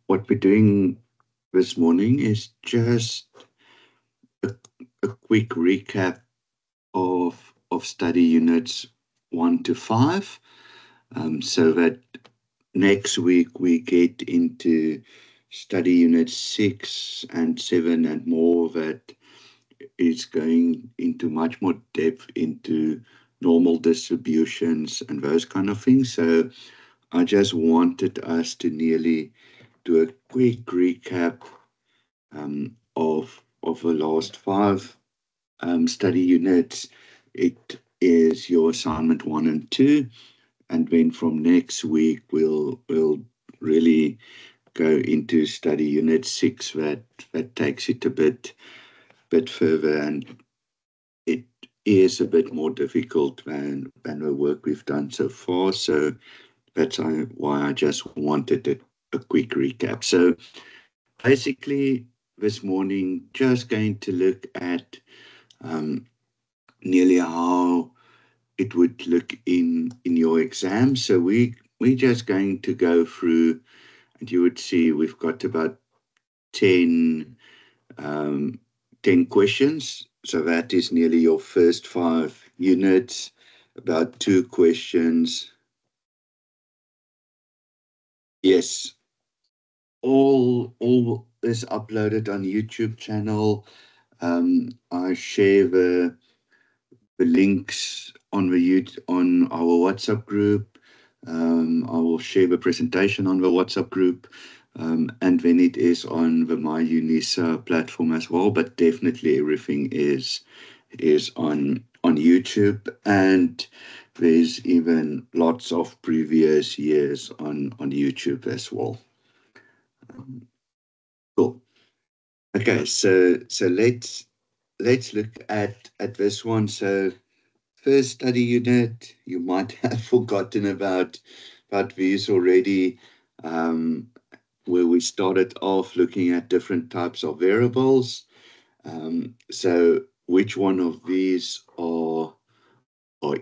what we're doing this morning is just a, a quick recap of study units 1 to 5, so that next week we get into study units 6 and 7 and more, that is going into much more depth into normal distributions and those kind of things. So I just wanted us to nearly do a quick recap of the last 5 study units. It is your assignment 1 and 2, and then from next week we'll really go into study unit 6, that takes it a bit further, and it is a bit more difficult than the work we've done so far. So that's why I just wanted a quick recap. So basically, this morning, just going to look at um, nearly how it would look in your exam. So we're just going to go through, and you would see we've got about 10, um, 10 questions. So that is nearly your first 5 units, about 2 questions. Yes, all is uploaded on YouTube channel. I share the links on on our WhatsApp group. I will share the presentation on the WhatsApp group, and then it is on the My UNISA platform as well. But definitely everything is on YouTube, and there's even lots of previous years on YouTube as well. Cool. Okay, so let's look at this one. So first study unit, you might have forgotten about these already, where we started off looking at different types of variables. So which one of these are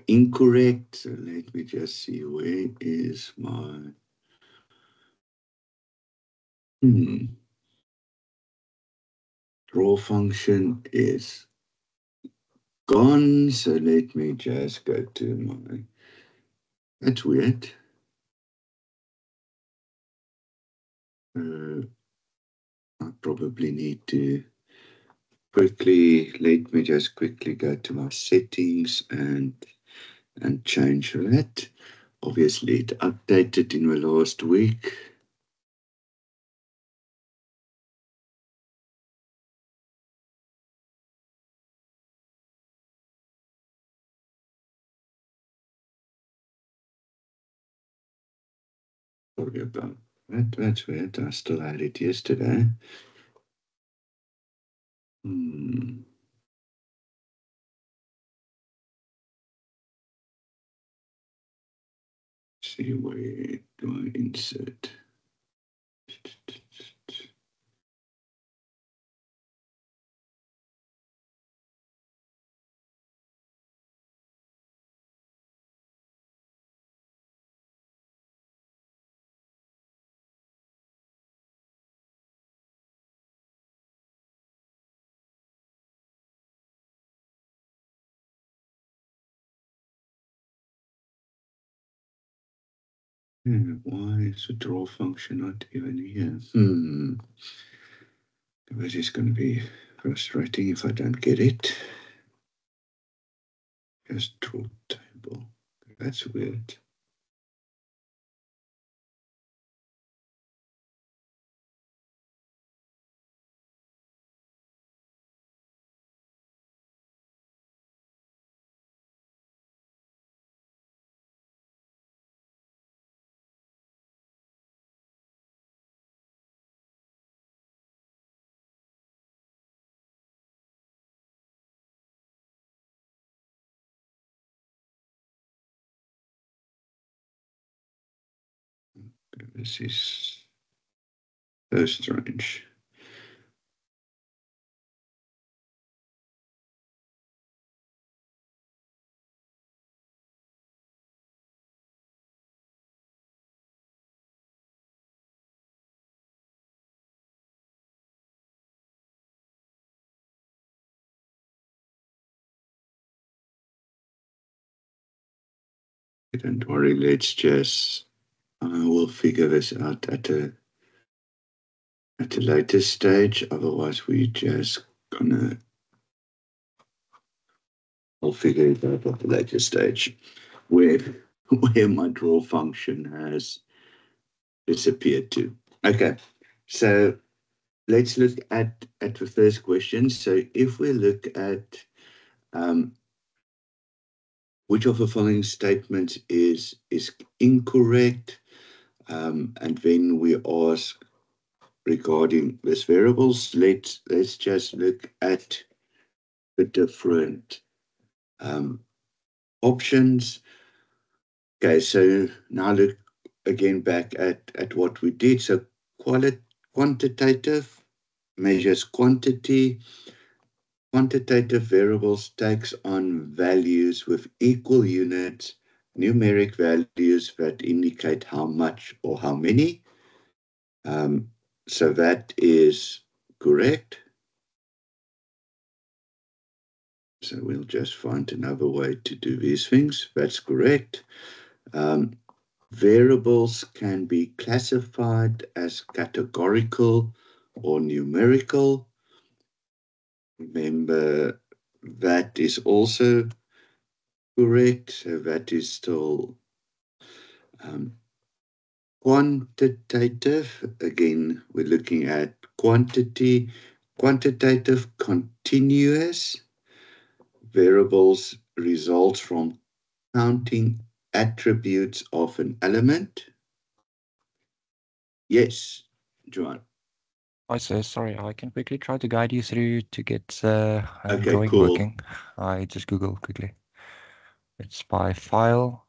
incorrect? So let me just see, where is my draw function is gone. So let me just go to my, that's weird. I probably need to let me just quickly go to my settings and change that. Obviously, it updated in the last week. Sorry about that. That's weird. I still had it yesterday. See, where do I insert? Why is the draw function not even here? This is going to be frustrating if I don't get it. Just draw table. That's weird. This is so strange. Don't worry, let's just, we'll figure this out at a later stage. Otherwise, we just gonna, I'll figure it out at a later stage where, where my draw function has disappeared to. Okay, so let's look at the first question. So if we look at um, which of the following statements is incorrect, and then we ask regarding these variables. Let's just look at the different um, options. Okay, so now look again back at what we did. So quantitative measures quantity. Quantitative variables takes on values with equal units, numeric values that indicate how much or how many. So that is correct. So we'll just find another way to do these things. That's correct. Variables can be classified as categorical or numerical. Remember, that is also correct. So that is still quantitative. Again, we're looking at quantity. Quantitative continuous variables results from counting attributes of an element. Yes, Joan. Hi, sir. Sorry, I can quickly try to guide you through to get Okay, drawing cool. working. I just Google quickly. It's by file,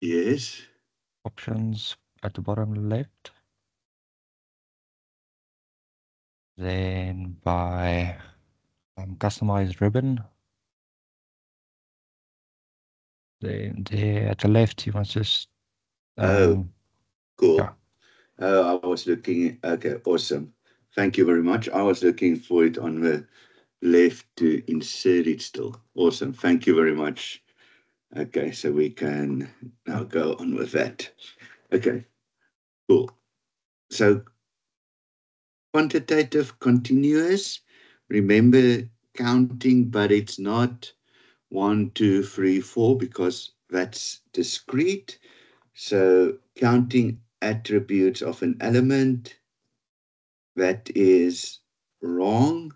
Yes. options at the bottom left. Then by customize ribbon. Then there at the left, you must just Oh, cool. yeah. I was looking. Okay, awesome. Thank you very much. I was looking for it on the left to insert it still. Awesome. Thank you very much. Okay, so we can now go on with that. Okay, cool. So quantitative continuous, remember counting, but it's not 1, 2, 3, 4 because that's discrete. So counting attributes of an element, that is wrong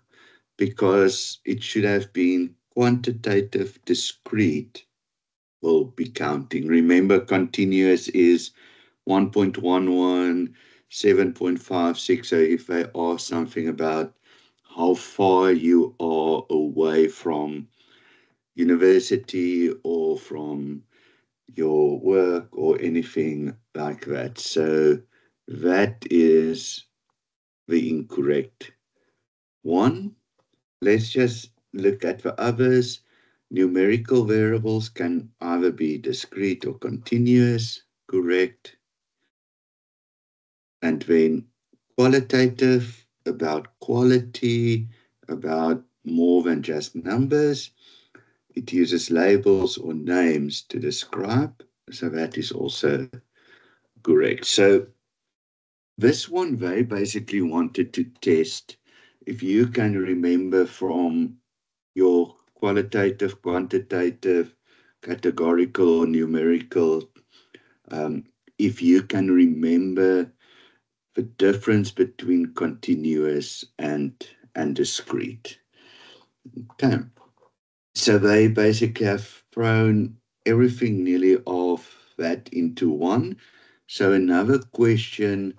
because it should have been quantitative discrete will be counting. Remember, continuous is 1.11, 7.56. So if they ask something about how far you are away from university or from your work or anything like that. So that is the incorrect one. Let's just look at the others. Numerical variables can either be discrete or continuous, correct. And then qualitative, about quality, about more than just numbers. It uses labels or names to describe. So that is also correct. So this one, they basically wanted to test if you can remember from your qualitative, quantitative, categorical, or numerical, if you can remember the difference between continuous and discrete. Okay. So they basically have thrown everything nearly of that into one. So another question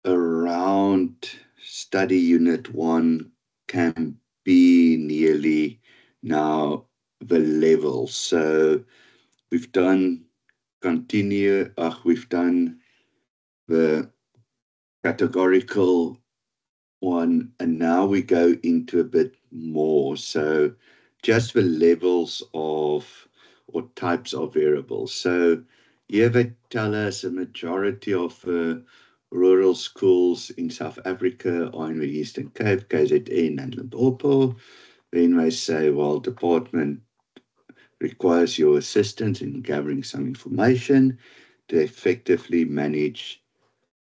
around study unit one can be nearly now the level. So we've done we've done the categorical one, and now we go into a bit more. So just the levels of or types of variables. So here they tell us a majority of rural schools in South Africa are in the Eastern Cape, KZN and Limpopo. Then they say, well, requires your assistance in gathering some information to effectively manage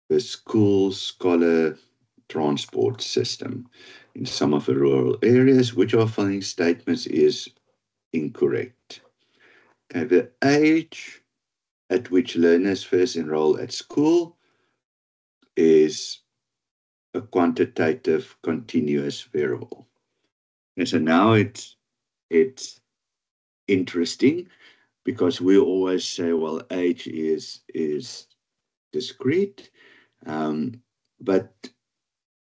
the scholar transport system in some of the rural areas. Which of the following statements is incorrect? Okay, the age at which learners first enroll at school is a quantitative continuous variable. And so now it's interesting, because we always say, well, age is discrete. But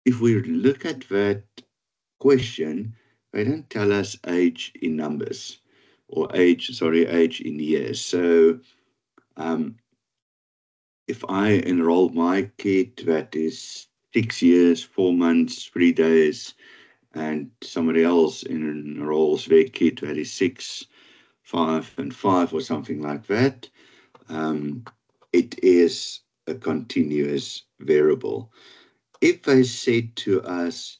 if we look at that question, they don't tell us age in numbers, or age in years. So if I enroll my kid that is 6 years, 4 months, 3 days, and somebody else enrolls their kid that is 6, 5, and 5, or something like that, it is a continuous variable. If they said to us,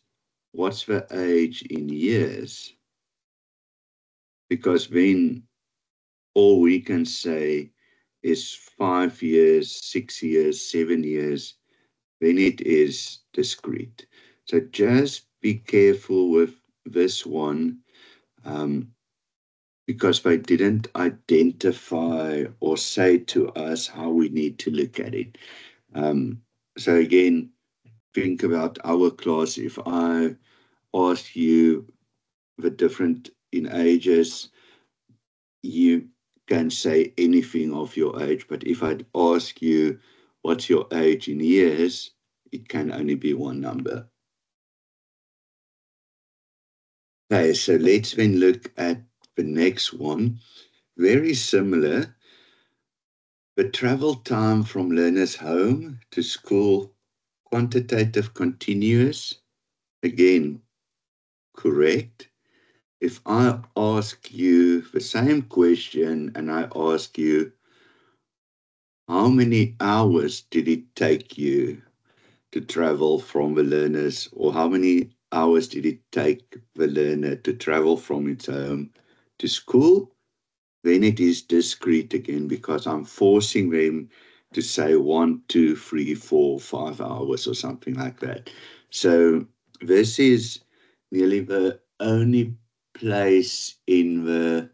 what's the age in years? Because then all we can say is 5 years, 6 years, 7 years, then it is discrete. So just be careful with this one, because they didn't identify or say to us how we need to look at it. So again, think about our class. If I ask you the different in ages, you can say anything of your age, but if I'd ask you what's your age in years, it can only be one number. Okay, so let's then look at the next one. Very similar. The travel time from learner's home to school, quantitative continuous, again, correct. If I ask you the same question and I ask you, how many hours did it take you to travel from the learner's, or how many hours did it take the learner to travel from its home to school? Then it is discrete again, because I'm forcing them to say 1, 2, 3, 4, 5 hours or something like that. So this is nearly the only place in the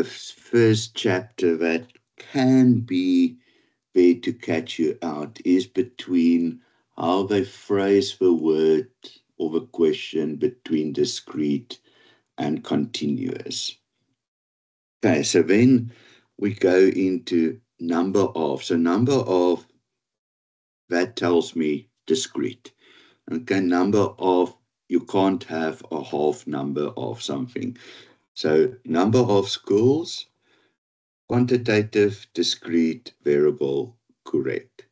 first chapter that can be there to catch you out, is between how they phrase the word or the question between discrete and continuous. Okay, so then we go into number of. So number of, that tells me discrete. Okay, number of, you can't have a half number of something. So number of schools, quantitative, discrete, variable, correct.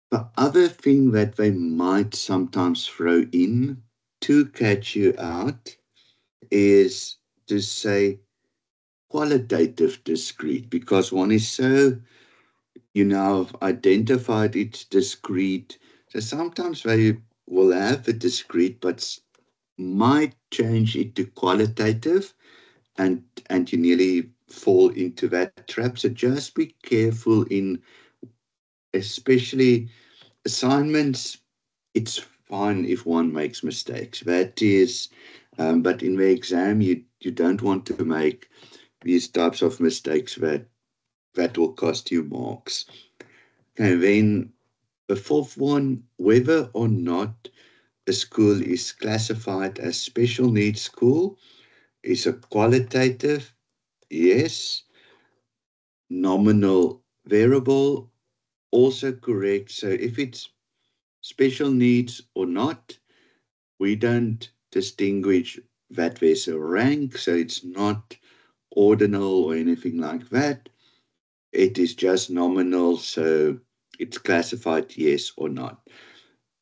The other thing that they might sometimes throw in to catch you out is to say qualitative discrete, because one is so, have identified it's discrete. So sometimes they will have a discrete, but might change it to qualitative, and you nearly fall into that trap. So just be careful in, especially assignments. It's fine if one makes mistakes. That is, but in the exam, you don't want to make these types of mistakes that will cost you marks. Okay, then the fourth one, whether or not a school is classified as special needs school, is a qualitative, yes. Nominal variable, also correct. So if it's special needs or not, we don't distinguish that there's a rank, so it's not ordinal or anything like that. It is just nominal, so it's classified yes or not.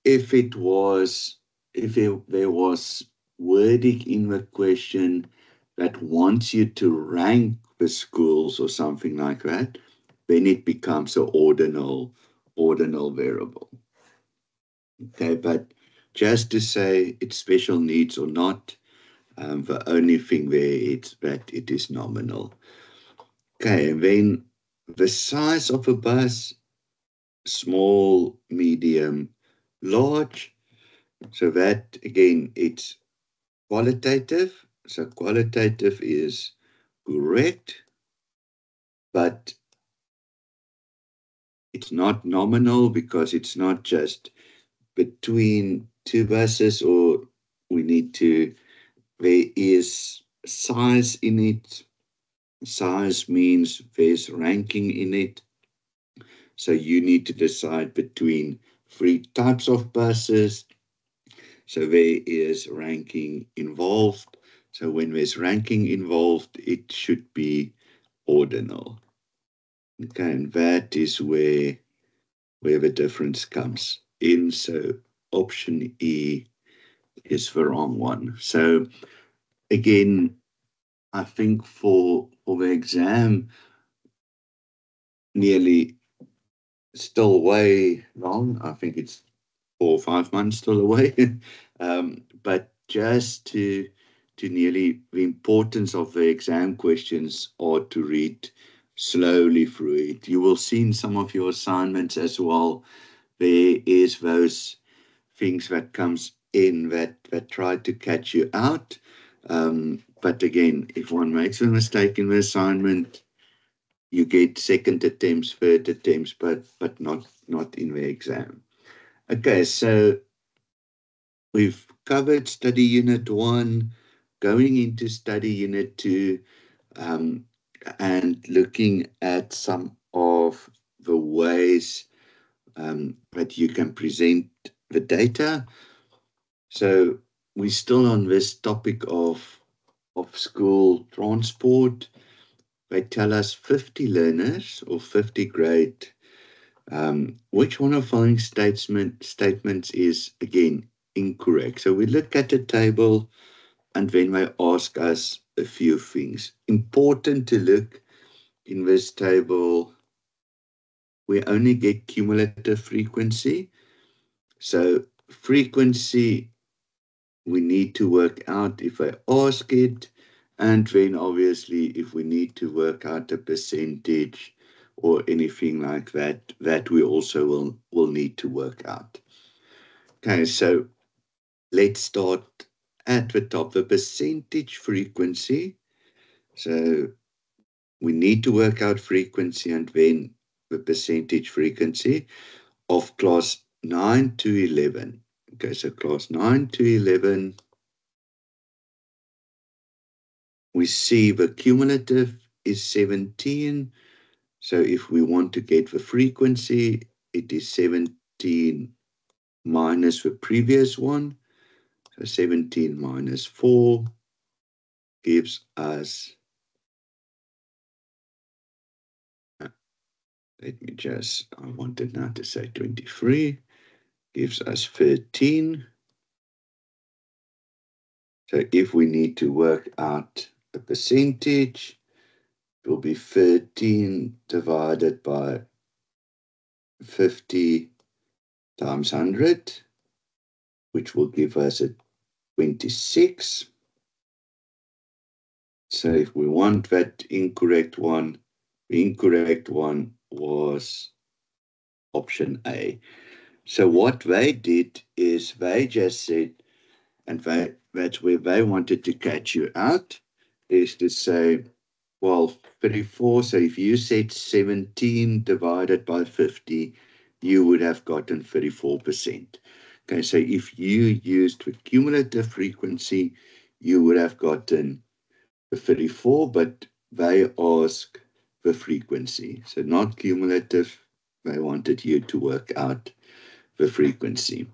If there was wording in the question that wants you to rank the schools or something like that, then it becomes an ordinal variable. Okay, but just to say it's special needs or not, The only thing there is that it is nominal. Okay, and then the size of a bus, small, medium, large. So that, again, it's qualitative. So qualitative is correct, but it's not nominal because it's not just between two buses, or there is size in it. Size means there's ranking in it. So you need to decide between three types of buses. So there is ranking involved. So when there's ranking involved, it should be ordinal. Okay, and that is where the difference comes in. So option E is the wrong one. So again, I think for the exam, nearly still way long. I think it's 4 or 5 months still away. But just to nearly the importance of the exam questions are to read slowly through it. You will see in some of your assignments as well, there is those things that comes in that try to catch you out. But again, if one makes a mistake in the assignment, you get second attempts, third attempts, but not in the exam. Okay, so we've covered study unit 1, going into study unit 2, and looking at some of the ways that you can present the data. So we're still on this topic of school transport. They tell us 50 learners or 50 grade. Which one of the following statements is, again, incorrect? So we look at the table and then they ask us a few things. Important to look in this table, we only get cumulative frequency. So frequency, we need to work out if I ask it, and then obviously if we need to work out a percentage or anything like that, that we also will need to work out. Okay, so let's start at the top, the percentage frequency. So we need to work out frequency and then the percentage frequency of class 9 to 11. Okay, so class 9 to 11, we see the cumulative is 17. So if we want to get the frequency, it is 17 minus the previous one. So 17 minus 4 gives us, I wanted now to say 23, gives us 13. So if we need to work out the percentage, it will be 13 divided by 50 times 100, which will give us a 26. So if we want that incorrect one, the incorrect one was option A. So what they did is they just said, and that's where they wanted to catch you out, is to say, well, 34, so if you said 17 divided by 50, you would have gotten 34%. Okay, so if you used the cumulative frequency, you would have gotten the 34, but they ask the frequency. So not cumulative, they wanted you to work out the frequency.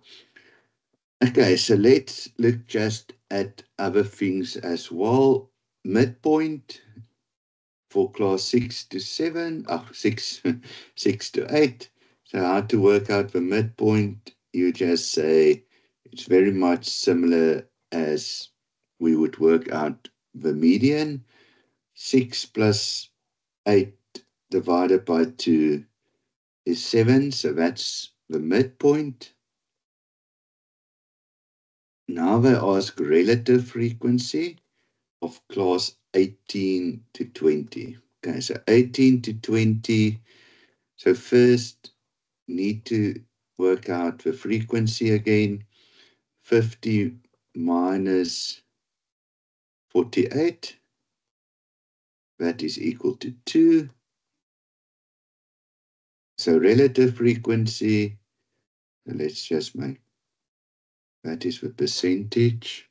Okay, so let's look just at other things as well. Midpoint for class 6 to 7, 6 to 8. So how to work out the midpoint, you just say it's very much similar as we would work out the median. 6 plus 8 divided by 2 is 7, so that's the midpoint. Now they ask relative frequency of class 18 to 20. Okay, so 18 to 20. So first, need to work out the frequency again. 50 minus 48. That is equal to 2. So relative frequency, let's just make, that is the percentage.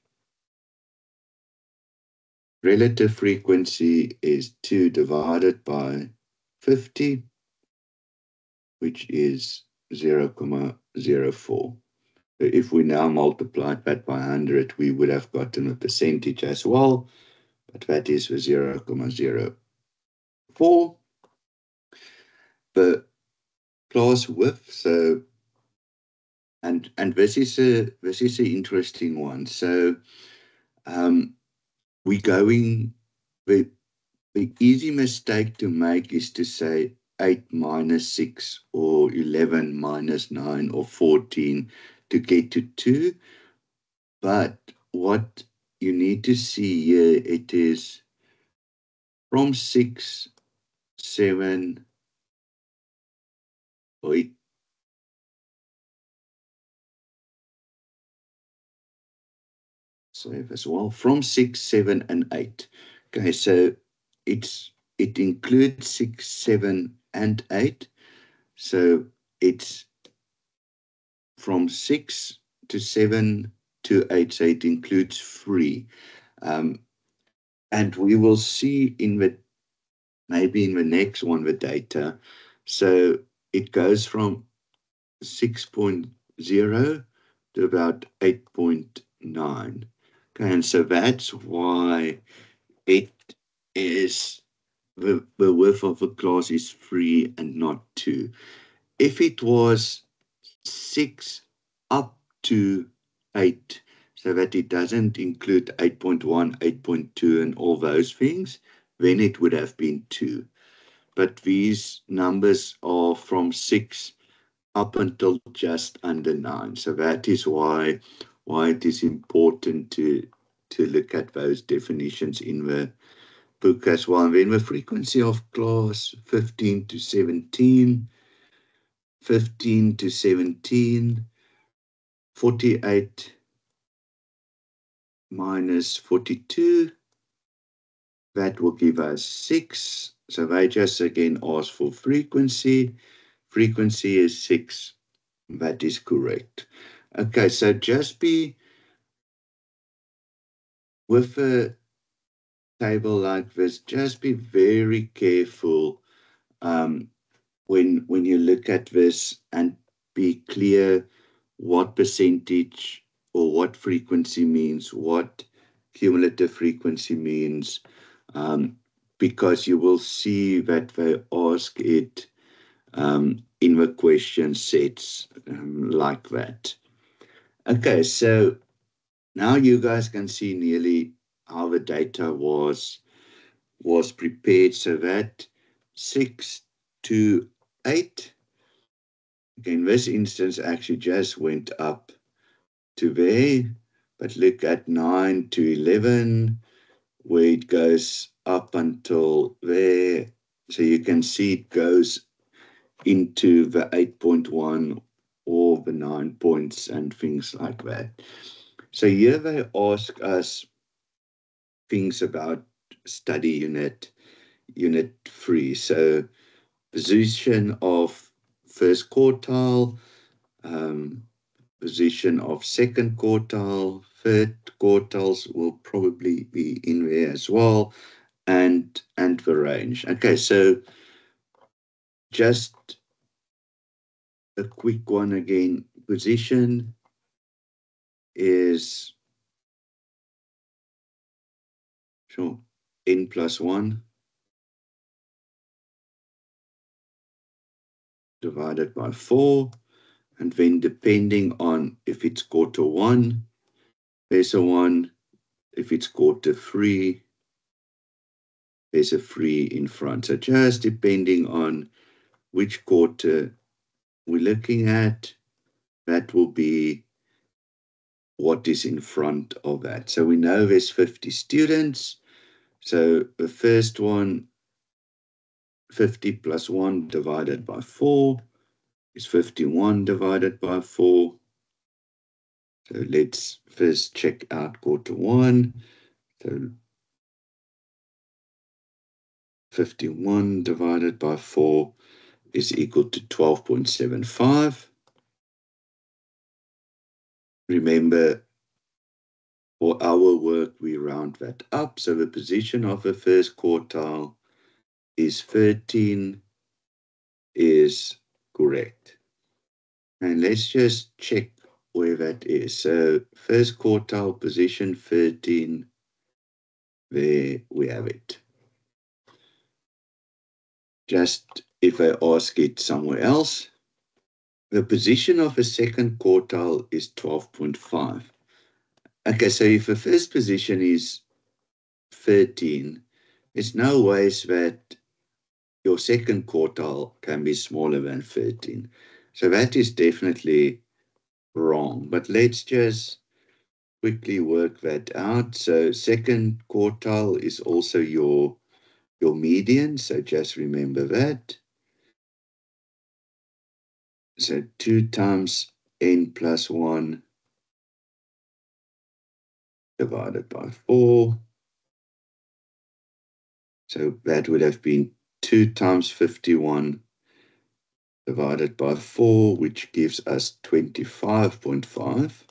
Relative frequency is 2 divided by 50, which is 0.04. If we now multiply that by 100, we would have gotten a percentage as well, but that is the 0.04. The class width, so and this is an interesting one. So we're going, the easy mistake to make is to say 8 minus 6 or 11 minus 9 or 14 to get to 2. But what you need to see here, it is from 6, 7, 8, save as well, from 6, 7, and 8. Okay, so it includes 6, 7, and 8. So it's from 6 to 7 to 8, so it includes 3. And we will see maybe in the next one, the data. So it goes from 6.0 to about 8.9. Okay, and so that's why it is the width of a class is 3 and not 2. If it was 6 up to 8, so that it doesn't include 8.1, 8.2, and all those things, then it would have been 2. But these numbers are from 6 up until just under 9. So that is why it is important to look at those definitions in the book as well. And then the frequency of class 15 to 17, 15 to 17, 48 minus 42, that will give us 6. So they just again ask for frequency. Frequency is 6. That is correct. Okay, so just be with a table like this, just be very careful when you look at this, and be clear what percentage or what frequency means, what cumulative frequency means, because you will see that they ask it in the question sets like that. Okay, so now you guys can see nearly how the data was prepared. So that 6 to 8, in this instance, actually just went up to there. But look at 9 to 11, where it goes up until there. So you can see it goes into the 8.1 or the 9 points and things like that. So here they ask us things about study unit 3. So position of first quartile, position of second quartile, third quartiles will probably be in there as well, and the range. Okay, so just a quick one again. Position is n plus 1 divided by 4, and then depending on if it's quarter 1, there's a 1. If it's quarter 3, there's a 3 in front. So just depending on which quarter we're looking at, that will be what is in front of that. So we know there's 50 students. So the first one, 50 plus 1 divided by 4 is 51 divided by 4. So let's first check out quarter 1. So 51 divided by 4 is equal to 12.75. Remember, for our work, we round that up. So the position of the first quartile is 13 is correct. And let's just check where that is. So first quartile position 13, there we have it. Just if I ask it somewhere else, the position of a second quartile is 12.5. Okay, so if the first position is 13, there's no ways that your second quartile can be smaller than 13. So that is definitely wrong. But let's just quickly work that out. So second quartile is also your median. So just remember that. So 2 times n plus 1 divided by 4. So that would have been 2 times 51 divided by 4, which gives us 25.5.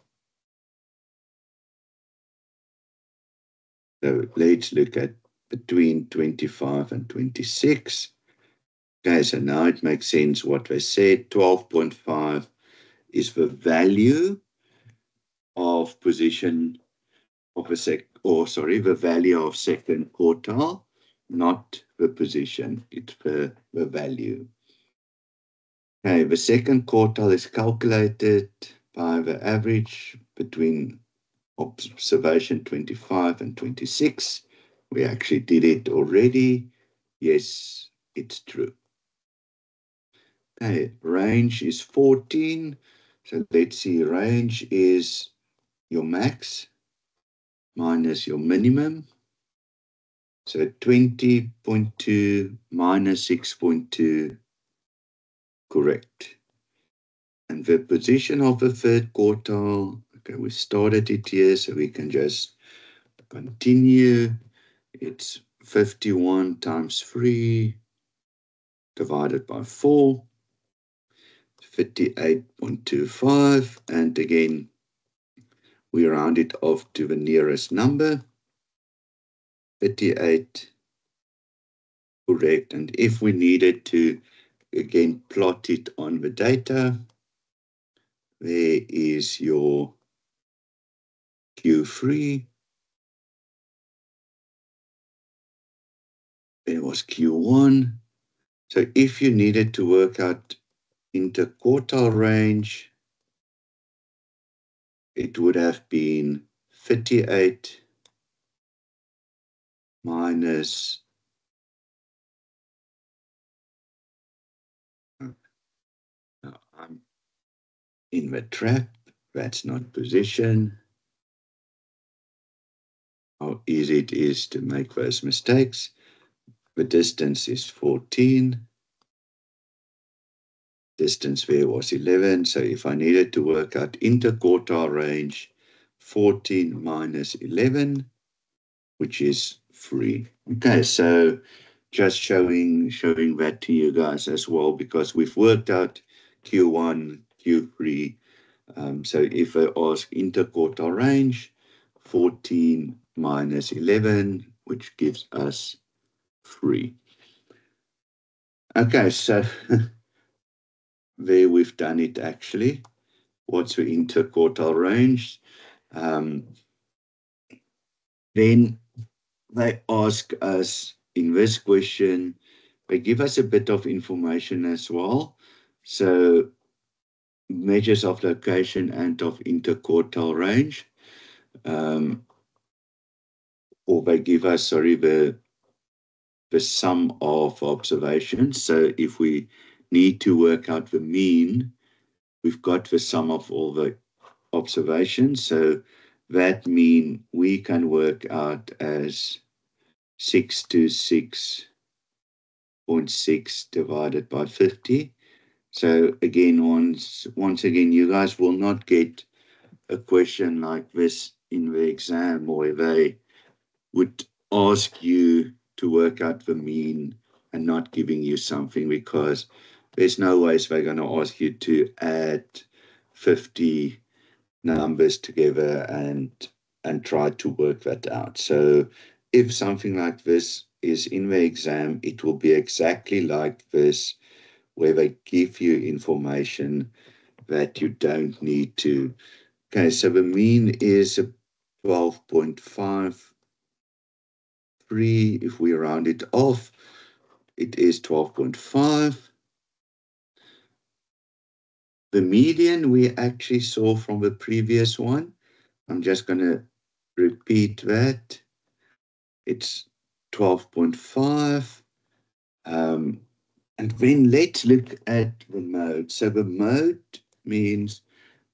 So let's look at between 25 and 26. Okay, so now it makes sense what they said. 12.5 is the value of position of the value of second quartile, not the position, it's the value. Okay, the second quartile is calculated by the average between observation 25 and 26. We actually did it already. Yes, it's true. Okay, range is 14. So let's see, range is your max minus your minimum. So 20.2 minus 6.2, correct. And the position of the third quartile, okay, we started it here, so we can just continue. It's 51 times 3 divided by 4, 58.25. And again, we round it off to the nearest number. 38, correct. And if we needed to, again, plot it on the data, there is your Q3. There was Q1. So if you needed to work out interquartile range, it would have been 38 minus I'm in the trap. That's not position. How easy it is to make those mistakes. The distance is 14. Distance there was 11. So if I needed to work out interquartile range, 14 minus 11, which is 3. Okay, so just showing that to you guys as well, because we've worked out Q1, Q3. So if I ask interquartile range, 14 minus 11, which gives us 3. Okay, so there we've done it actually. What's the interquartile range? Then they ask us in this question, they give us a bit of information as well. So measures of location and of interquartile range. Or they give us, the sum of observations. So if we need to work out the mean, we've got the sum of all the observation. So that mean we can work out as 6 to 6.6 divided by 50. So again, once again, you guys will not get a question like this in the exam where they would ask you to work out the mean and not giving you something, because there's no ways they're going to ask you to add 50 numbers together and try to work that out. So if something like this is in the exam, it will be exactly like this, where they give you information that you don't need to. Okay, so the mean is 12.53. If we round it off, it is 12.5. The median we actually saw from the previous one. I'm just going to repeat that. It's 12.5. And then let's look at the mode. So the mode means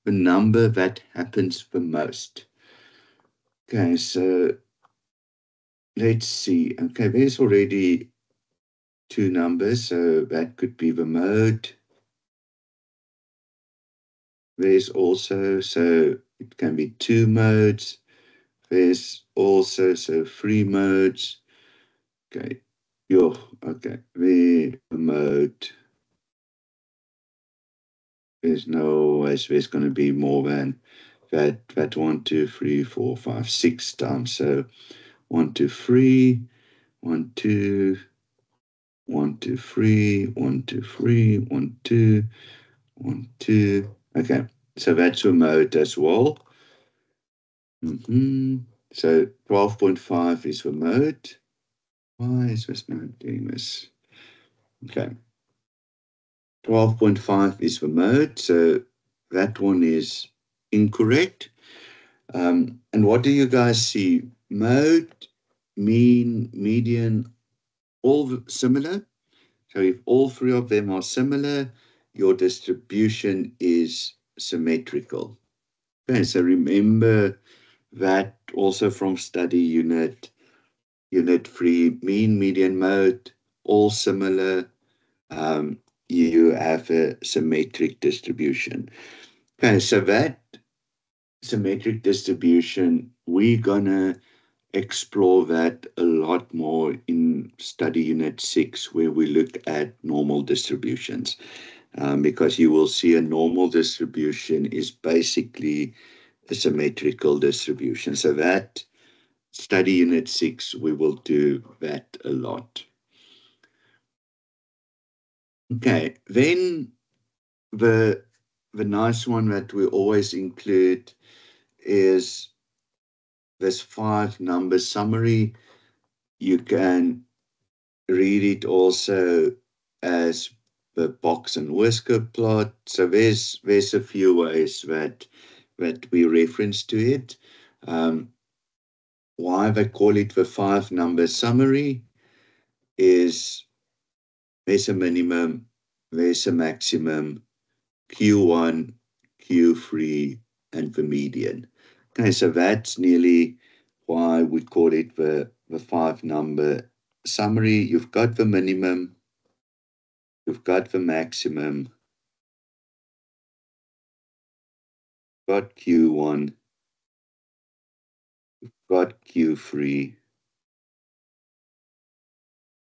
the number that happens the most. Okay, so let's see. Okay, there's already two numbers, so that could be the mode. There's also, so it can be two modes. There's also, so three modes. Okay, okay, the mode. There's no ways there's going to be more than that 1, 2, 3, 4, 5, 6 times. So 1, 2, 3, 1, 2, 1, 2, 3, 1, 2, 3, 1, 2, 1, 2. Okay, so that's a mode as well. So 12.5 is the mode. Why is this not doing this? Okay. 12.5 is the mode, so that one is incorrect. And what do you guys see? Mode, mean, median, all similar. So if all three of them are similar, your distribution is symmetrical. Okay, so remember that also from study unit 3, mean, median, mode, all similar. You have a symmetric distribution. Okay, so that symmetric distribution, we're gonna explore that a lot more in study unit 6, where we look at normal distributions, because you will see a normal distribution is basically a symmetrical distribution. So that study unit 6, we will do that a lot. Okay, then the nice one that we always include is this 5-number summary. You can read it also as the box and whisker plot. So there's a few ways that we reference to it. Why they call it the 5-number summary is there's a minimum, there's a maximum, Q1, Q3, and the median. Okay, so that's nearly why we call it the 5-number summary. You've got the minimum, you've got the maximum, got Q1, you've got Q3,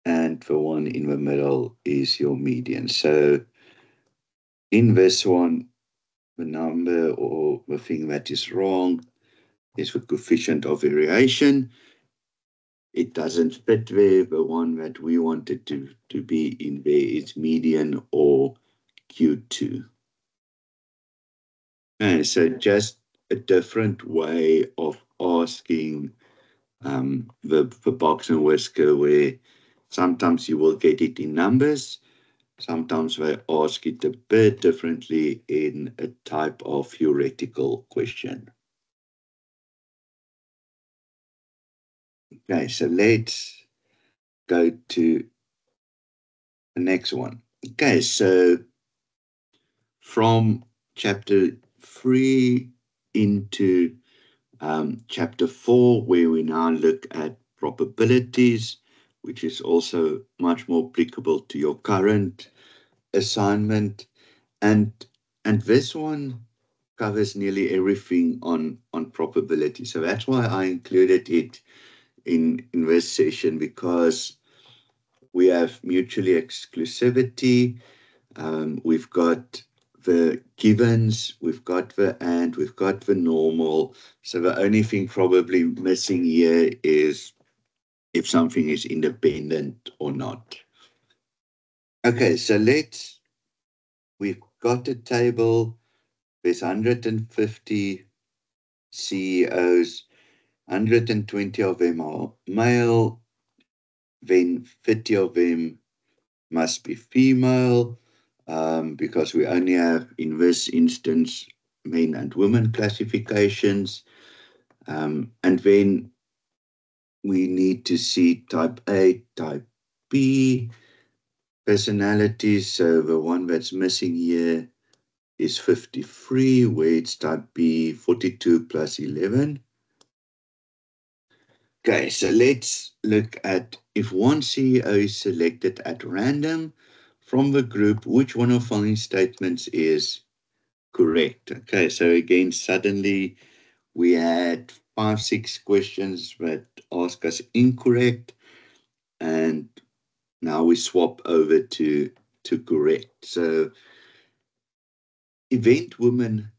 and the one in the middle is your median. So in this one, the number or the thing that is wrong is the coefficient of variation. It doesn't fit there. The one that we wanted to be in there is median or Q2. Okay, so just a different way of asking the box and whisker, where sometimes you will get it in numbers, sometimes they ask it a bit differently in a type of theoretical question. Okay, so let's go to the next one. Okay, so from chapter 3, into chapter 4, where we now look at probabilities, which is also much more applicable to your current assignment. And this one covers nearly everything on probability. So that's why I included it in this session, because we have mutually exclusivity, we've got the givens, we've got the and, we've got the normal. So the only thing probably missing here is if something is independent or not. Okay, so we've got a table. There's 150 CEOs, 120 of them are male, then 30 of them must be female, because we only have, in this instance, men and women classifications. And then we need to see type A, type B personalities. So the one that's missing here is 53, where it's type B, 42 plus 11. Okay, so let's look at, if one CEO is selected at random from the group, which one of following statements is correct? Okay, so again, suddenly we had 5-6 questions that ask us incorrect, and now we swap over to correct. So event woman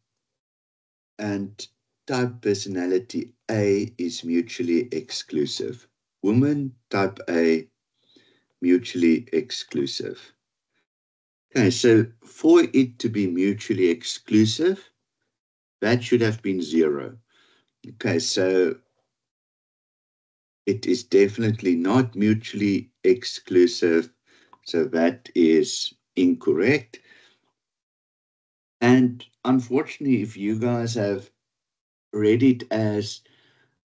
and type personality A is mutually exclusive. Woman type A, mutually exclusive. Okay, so for it to be mutually exclusive, that should have been 0. Okay, so it is definitely not mutually exclusive, so that is incorrect. And unfortunately, if you guys have read it as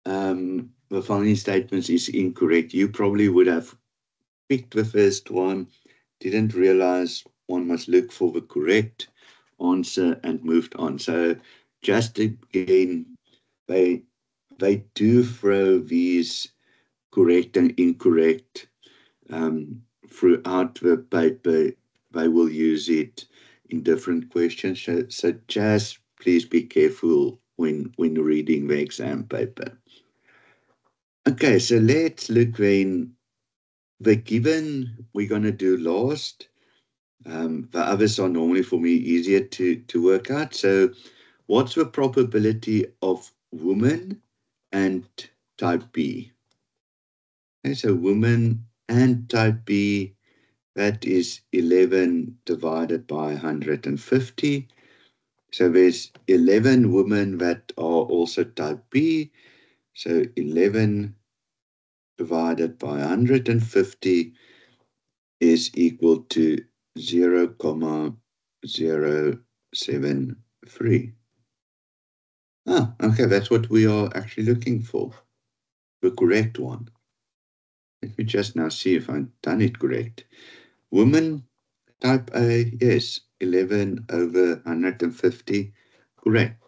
the following statements is incorrect, you probably would have picked the first one, didn't realize one must look for the correct answer, and moved on. So just again, they do throw these correct and incorrect throughout the paper. They will use it in different questions. So just please be careful when reading the exam paper. Okay, so let's look then. The given we're going to do last. The others are normally for me easier to work out. So what's the probability of woman and type B? Okay, so woman and type B, that is 11 divided by 150. So there's 11 women that are also type B. So 11 divided by 150 is equal to 0,073. Okay, that's what we are actually looking for, the correct one. Let me just now see if I've done it correct. Woman type A, yes, 11 over 150, correct.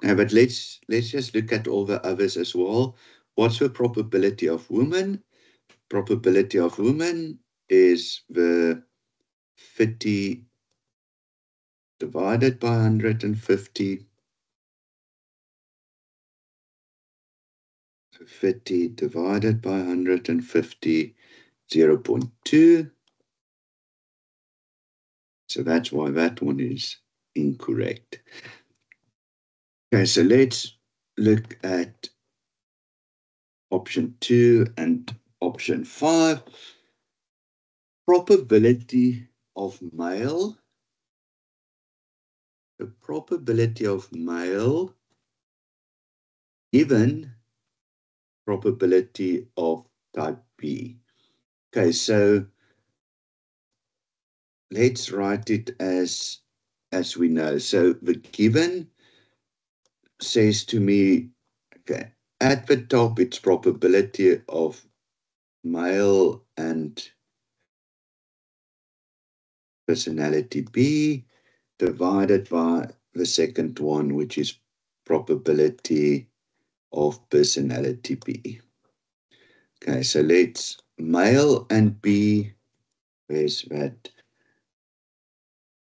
Now, but let's just look at all the others as well. What's the probability of woman? Probability of woman is the 50 divided by 150. 50 divided by 150, 0.2. So that's why that one is incorrect. Okay, so let's look at option 2 and option 5. Probability of male. The probability of male given probability of type B. Okay, so let's write it as we know. So the given says to me, okay, at the top, it's probability of male and personality B divided by the second one, which is probability of personality B. Okay, so let's male and B, where's that?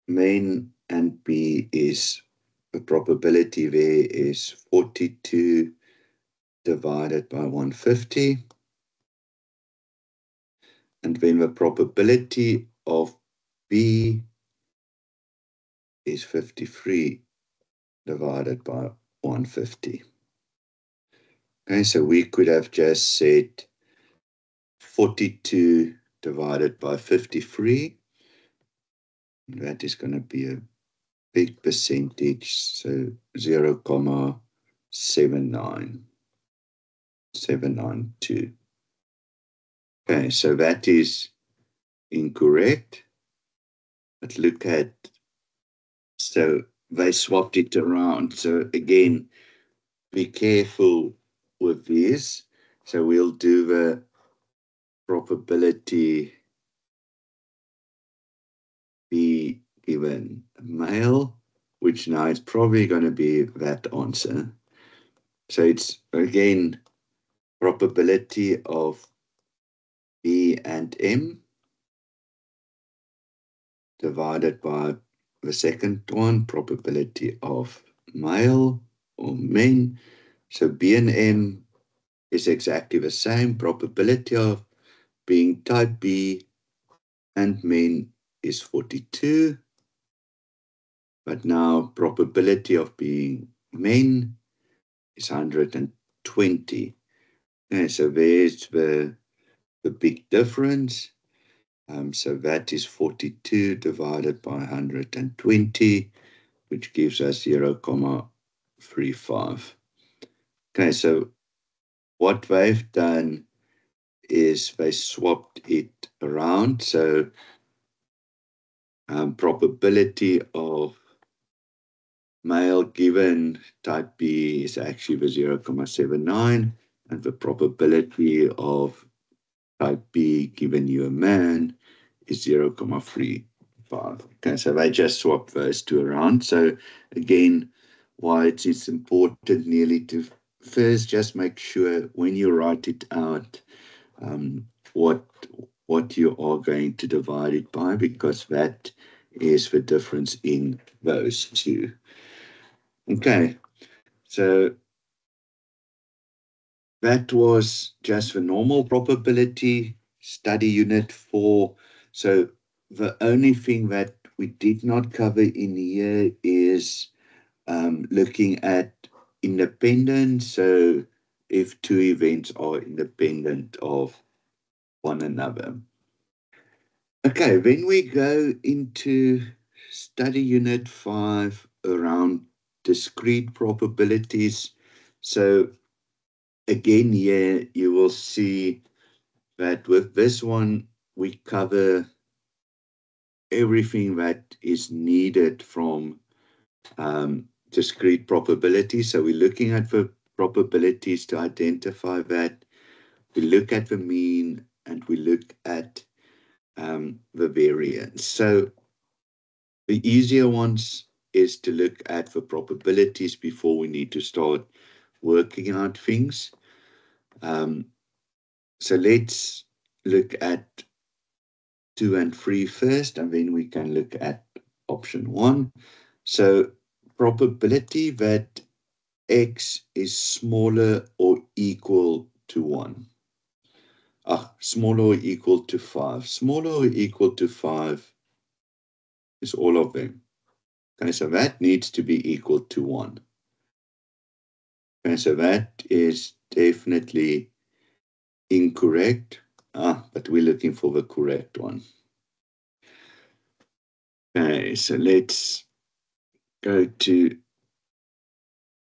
Main and B is the probability there is 42 divided by 150. And then the probability of B is 53 divided by 150. Okay, so we could have just said 42 divided by 53. That is going to be a big percentage, so 0.79792. Okay, so that is incorrect. But look at, so they swapped it around. So again, be careful with this. So we'll do the probability be given male, which now is probably going to be that answer. So it's again probability of B and M divided by the second one, probability of male or men. So B and M is exactly the same. Probability of being type B and men is 42. But now probability of being men is 120. And so there's the big difference. So that is 42 divided by 120, which gives us 0.35. Okay, so what they've done is they swapped it around. So probability of male given type B is actually the 0.79, and the probability of type B given you a man is 0.35. Okay, so they just swap those two around. So again, why it's important nearly to first just make sure when you write it out what you are going to divide it by, because that is the difference in those two. Okay, so that was just the normal probability study unit 4. So the only thing that we did not cover in here is looking at independence. So if two events are independent of one another. Okay, when we go into study unit 5 around discrete probabilities, so again here you will see that with this one we cover everything that is needed from discrete probabilities. So we're looking at the probabilities to identify that. We look at the mean and we look at the variance. So the easier ones is to look at the probabilities before we need to start working out things. So let's look at 2 and 3 first, and then we can look at option 1. So probability that x is smaller or equal to 1. Smaller or equal to 5. Smaller or equal to 5 is all of them. Okay, so that needs to be equal to 1. Okay, so that is definitely incorrect. But we're looking for the correct one. Okay, so let's go to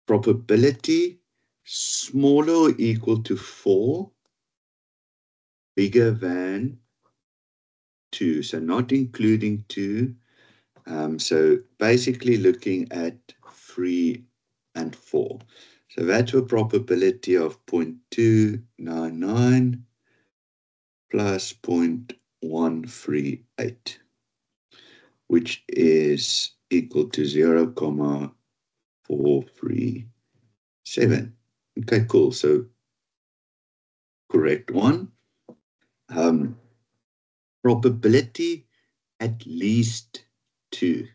probability smaller or equal to 4, bigger than 2. So not including 2. So basically looking at 3 and 4. So that's a probability of 0.299 plus 0.138. which is equal to 0.437. Okay, cool. So correct one. Probability at least 2.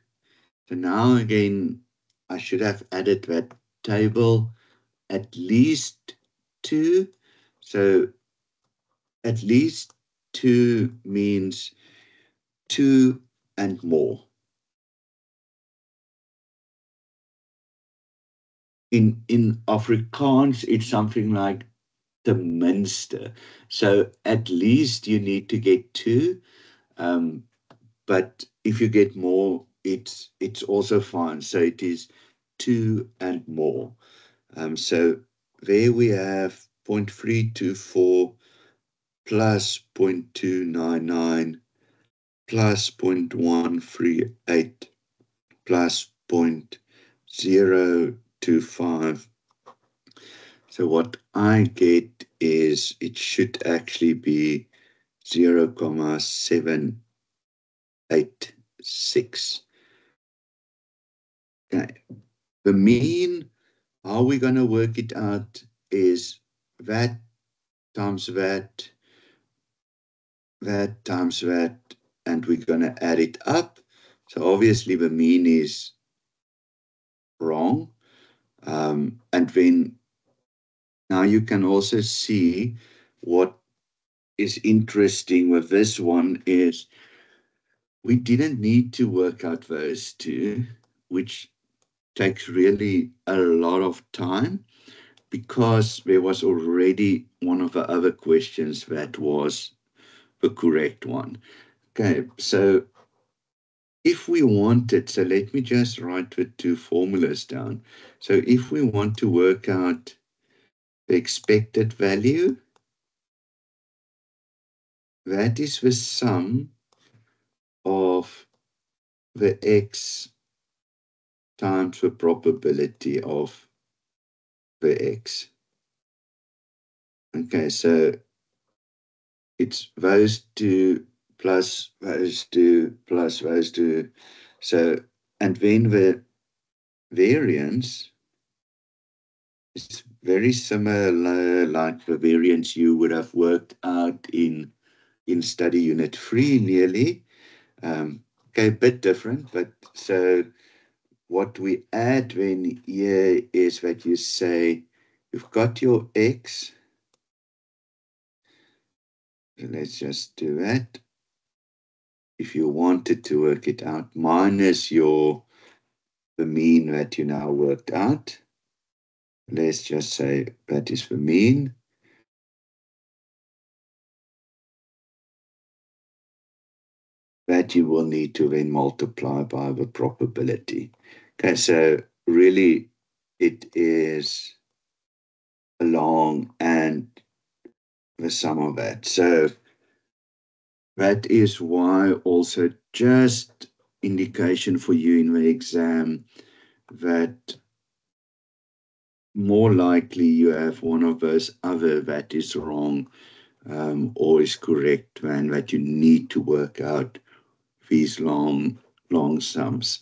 So now again, I should have added that table at least 2. So at least 2 means 2 and more. In Afrikaans, it's something like the minste. So at least you need to get 2. But if you get more, it's also fine. So it is 2 and more. So there we have 0.324 plus 0.299 plus 0.138 plus 0.025. So what I get is it should actually be 0.786. Okay. The mean, how we're going to work it out is that times that times that, and we're going to add it up. So obviously the mean is wrong. And then now you can also see what is interesting with this one is we didn't need to work out those two, which takes really a lot of time, because there was already one of the other questions that was the correct one. Okay, so if we wanted, so let me just write the two formulas down. So if we want to work out the expected value, that is the sum of the x times the probability of the x. Okay, so it's those two plus those two plus those two. So, and then the variance is very similar, like the variance you would have worked out in study unit 3 nearly. Okay, a bit different, but so what we add then here is that you say you've got your x. So let's just do that. If you wanted to work it out, minus the mean that you now worked out. Let's just say that is the mean. That you will need to then multiply by the probability. Okay, so really it is along and the sum of that. So that is why also just indication for you in the exam that more likely you have one of those other that is wrong or is correct than that you need to work out these long sums.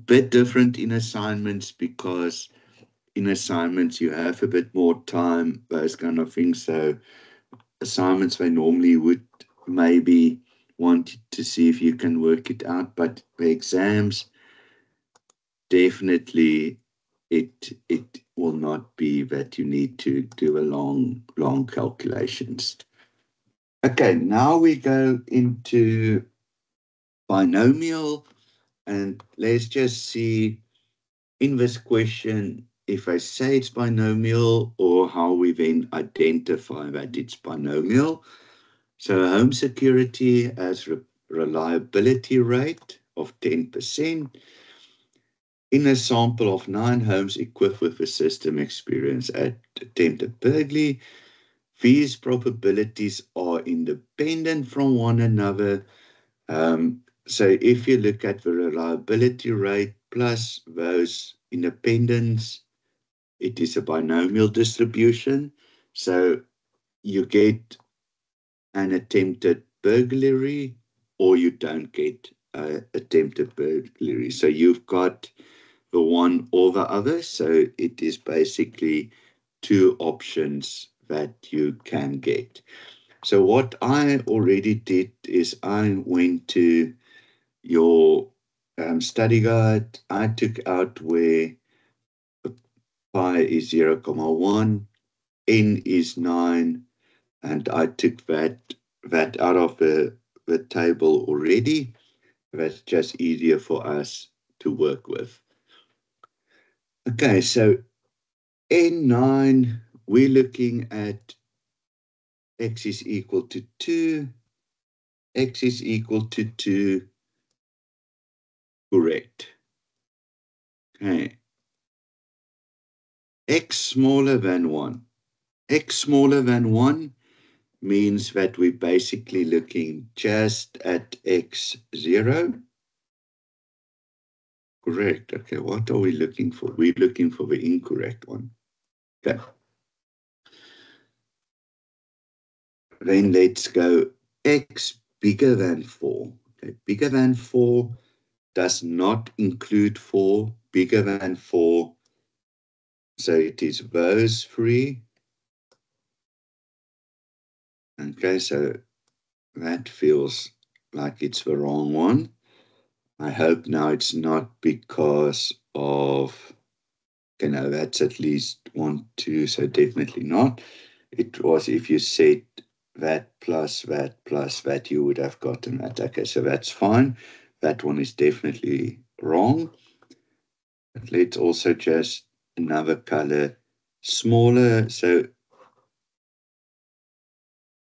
Bit different in assignments, because in assignments you have a bit more time, those kind of things. So assignments, they normally would maybe want to see if you can work it out, but the exams, definitely it will not be that you need to do a long calculations. Okay, now we go into binomial, and let's just see in this question if I say it's binomial or how we then identify that it's binomial. So home security has reliability rate of 10%. In a sample of 9 homes equipped with the system experience at attempted burglary, these probabilities are independent from one another. So if you look at the reliability rate plus those independence, it is a binomial distribution. So you get an attempted burglary or you don't get attempted burglary. So you've got the one or the other. So it is basically two options that you can get. So what I already did is I went to your study guide. I took out where pi is 0.1, n is 9, and I took that out of the table already. That's just easier for us to work with. Okay, so N9, we're looking at x is equal to 2, x is equal to 2, correct. Okay. X smaller than 1. X smaller than 1 means that we're basically looking just at x0. Correct. Okay, what are we looking for? We're looking for the incorrect one. Okay. Then let's go x bigger than 4. Okay, bigger than 4 does not include 4. Bigger than 4, so it is those three. Okay, so that feels like it's the wrong one. I hope now it's not because of, okay, no, that's at least 1, 2, so definitely not. It was if you said that plus that, you would have gotten that. Okay, so that's fine. That one is definitely wrong. But let's also just another color smaller. So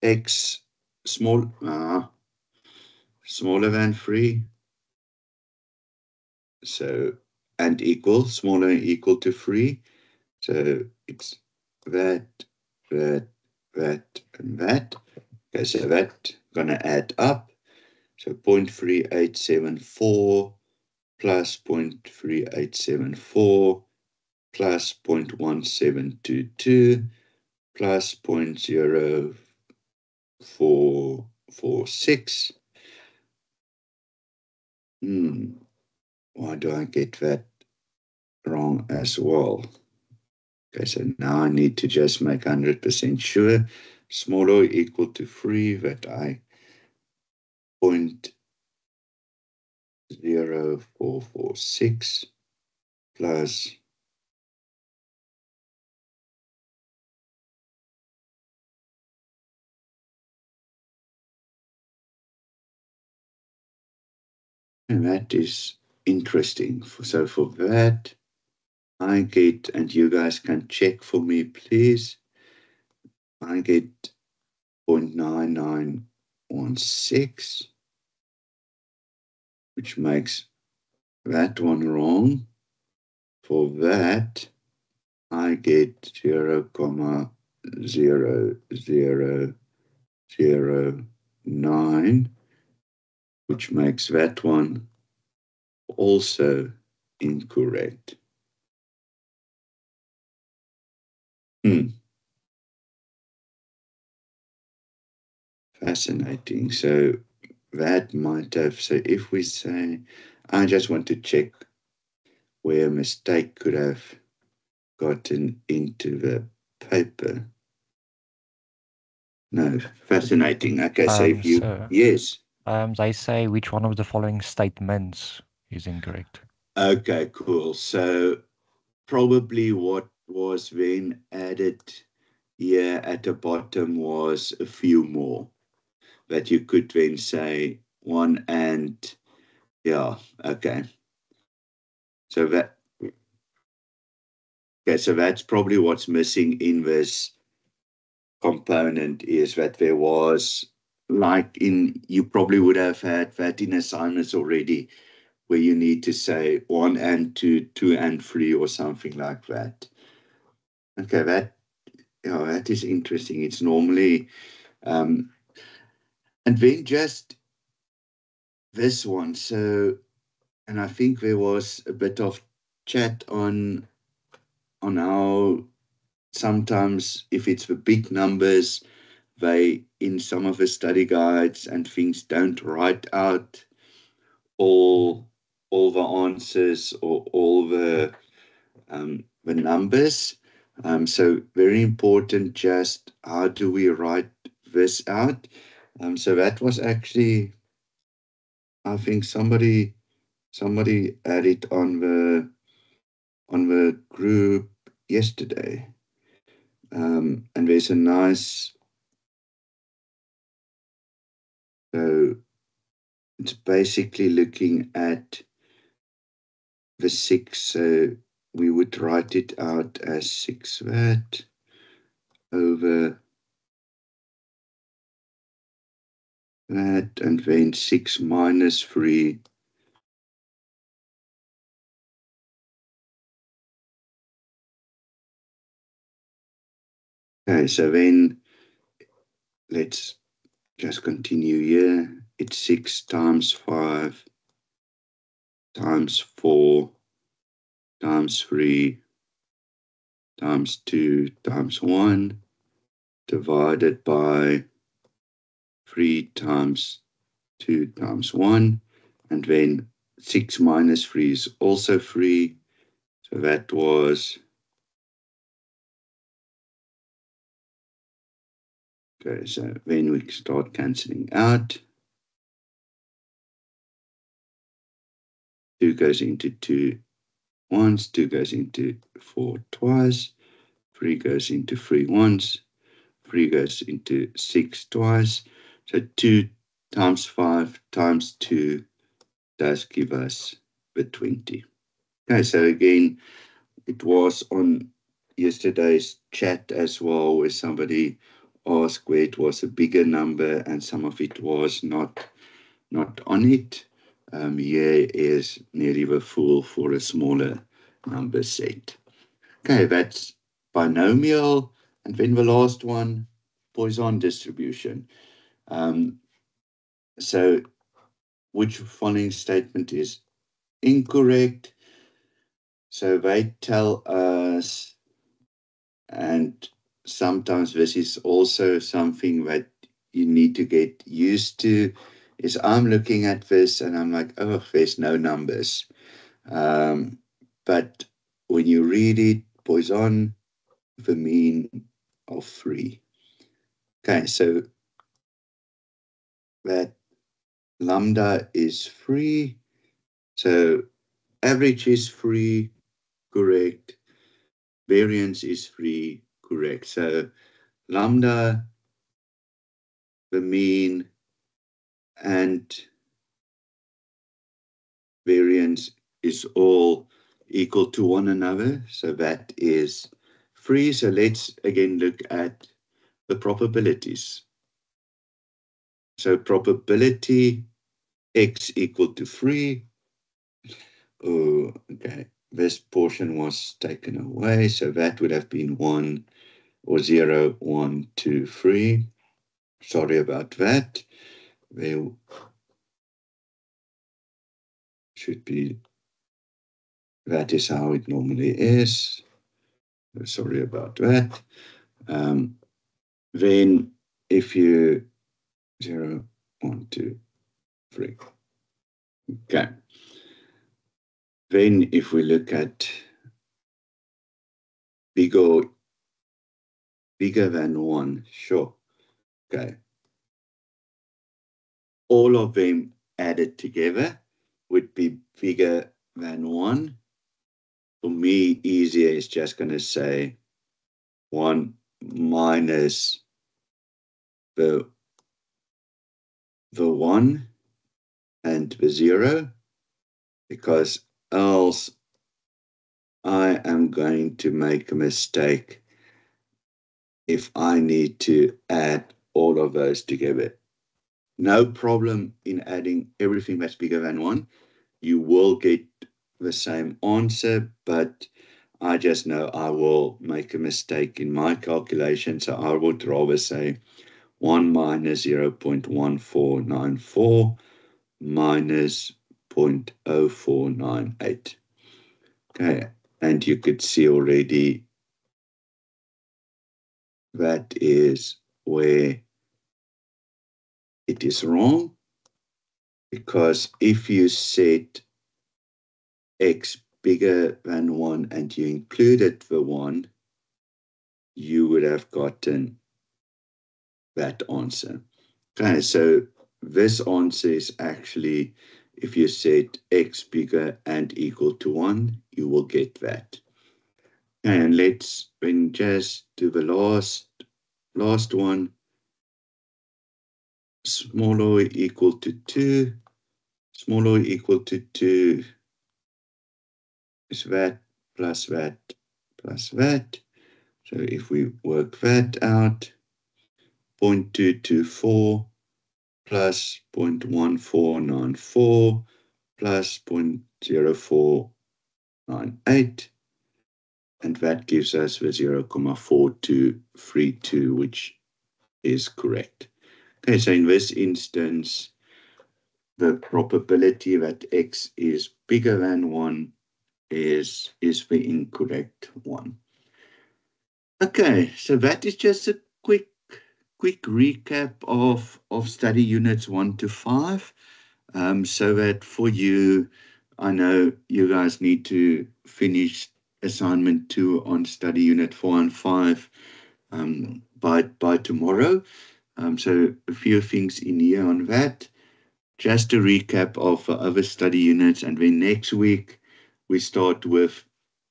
x smaller than 3. So, and equal, smaller and equal to 3. So it's that, and that. Okay, so that's going to add up. So 0.3874 plus 0.3874 plus 0.1722 plus 0.0446. Why do I get that wrong as well? Okay, so now I need to just make 100% sure. Smaller or equal to 3, that I 0.0446 plus and that is interesting. So for that, I get, and you guys can check for me, please. I get 0.9916, which makes that one wrong. For that, I get 0.00009, which makes that one also incorrect. Fascinating. So that might have, so if we say, I just want to check where a mistake could have gotten into the paper. No, fascinating. Okay, so if you, yes. They say which one of the following statements is incorrect. Okay, cool. So probably what was then added here at the bottom was a few more that you could then say one and, yeah, okay. So that, okay, so that's probably what's missing in this component, is that there was, like in, you probably would have had that in assignments already, where you need to say 1 and 2, 2 and 3, or something like that. Okay, that, yeah, that is interesting. It's normally, and then just this one. So, and I think there was a bit of chat on how sometimes if it's the big numbers, they, in some of the study guides and things, don't write out all the answers or all the numbers. So very important, just how do we write this out? So that was actually, I think somebody had it on the group yesterday. And there's a nice, so it's basically looking at the 6, so we would write it out as 6 VAT over that, and then 6 minus 3. Okay, so then let's just continue here. It's 6 times 5 times 4 times 3 times 2 times 1 divided by 3 times 2 times 1, and then 6 minus 3 is also 3, so that was, okay, so then we start cancelling out. 2 goes into 2 once, 2 goes into 4 twice, 3 goes into 3 once, 3 goes into 6 twice, so 2 times 5 times 2 does give us the 20. Okay, so again, it was on yesterday's chat as well, where somebody asked where it was a bigger number and some of it was not on it. Here is nearly the full for a smaller number set. Okay, that's binomial. And then the last one, Poisson distribution. So which following statement is incorrect? So they tell us, and sometimes this is also something that you need to get used to, is I'm looking at this and I'm like, oh, there's no numbers. But when you read it, Poisson, the mean of 3. Okay, so that lambda is 3. So average is 3, correct. Variance is 3, correct. So lambda, the mean, and variance is all equal to one another. So that is 3. So let's again look at the probabilities. So probability x equal to 3. Oh, okay. This portion was taken away. So that would have been 1 or 0, 1, 2, 3. Sorry about that. There should be, that is how it normally is. Sorry about that. Then if you 0, 1, 2, 3. Okay. Then if we look at bigger than 1, sure. Okay. All of them added together would be bigger than 1. For me, easier is just going to say 1 minus the 1 and the 0, because else I am going to make a mistake if I need to add all of those together. No problem in adding everything that's bigger than 1. You will get the same answer, but I just know I will make a mistake in my calculation, so I would rather say 1 minus 0.1494 minus 0.0498. Okay, and you could see already that is where it is wrong. because if you set x bigger than 1 and you included the 1, you would have gotten that answer. Okay, so this answer is actually, if you set x bigger and equal to 1, you will get that. And let's then just do the last one. Small o equal to 2. Small o equal to 2 is that plus that plus that. So if we work that out, 0.224 plus 0.1494 plus 0.0498, and that gives us the 0.4232, which is correct. Okay, so in this instance, the probability that x is bigger than 1 is the incorrect one. Okay, so that is just a quick recap of study units 1 to 5. So that for you, I know you guys need to finish assignment 2 on study unit 4 and 5 by tomorrow. So a few things in here on that. Just a recap of other study units, and then next week we start with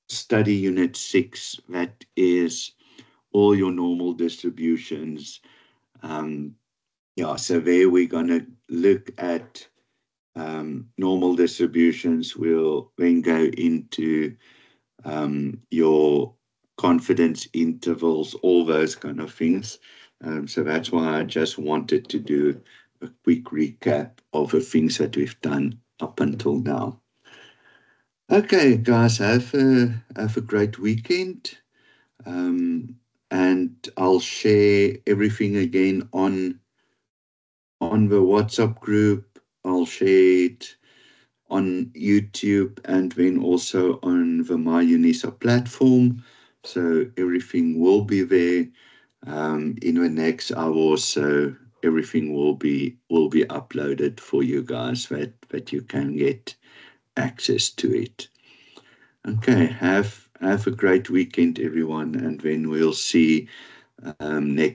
study unit 6. That is all your normal distributions. So there we're going to look at normal distributions. We'll then go into your confidence intervals, all those kind of things. So that's why I just wanted to do a quick recap of the things that we've done up until now. Okay, guys, have a great weekend. And I'll share everything again on the WhatsApp group. I'll share it on YouTube and then also on the MyUNISA platform. So everything will be there in the next hour or so. Everything will be uploaded for you guys that you can get access to it. Okay, have a great weekend, everyone, and then we'll see next